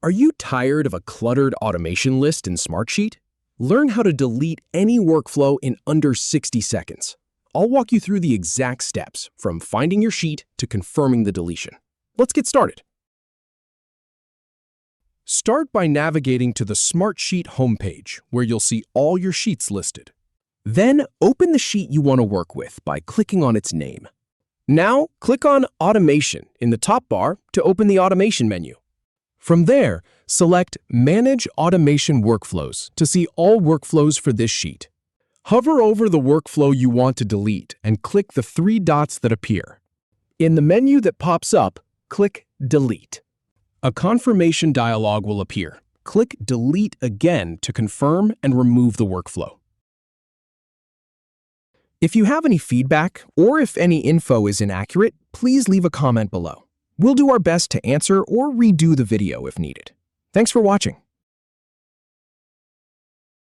Are you tired of a cluttered automation list in Smartsheet? Learn how to delete any workflow in under 60 seconds. I'll walk you through the exact steps, from finding your sheet to confirming the deletion. Let's get started. Start by navigating to the Smartsheet homepage, where you'll see all your sheets listed. Then open the sheet you want to work with by clicking on its name. Now, click on Automation in the top bar to open the Automation menu. From there, select Manage Automation Workflows to see all workflows for this sheet. Hover over the workflow you want to delete and click the three dots that appear. In the menu that pops up, click Delete. A confirmation dialog will appear. Click Delete again to confirm and remove the workflow. If you have any feedback or if any info is inaccurate, please leave a comment below. We'll do our best to answer or redo the video if needed. Thanks for watching.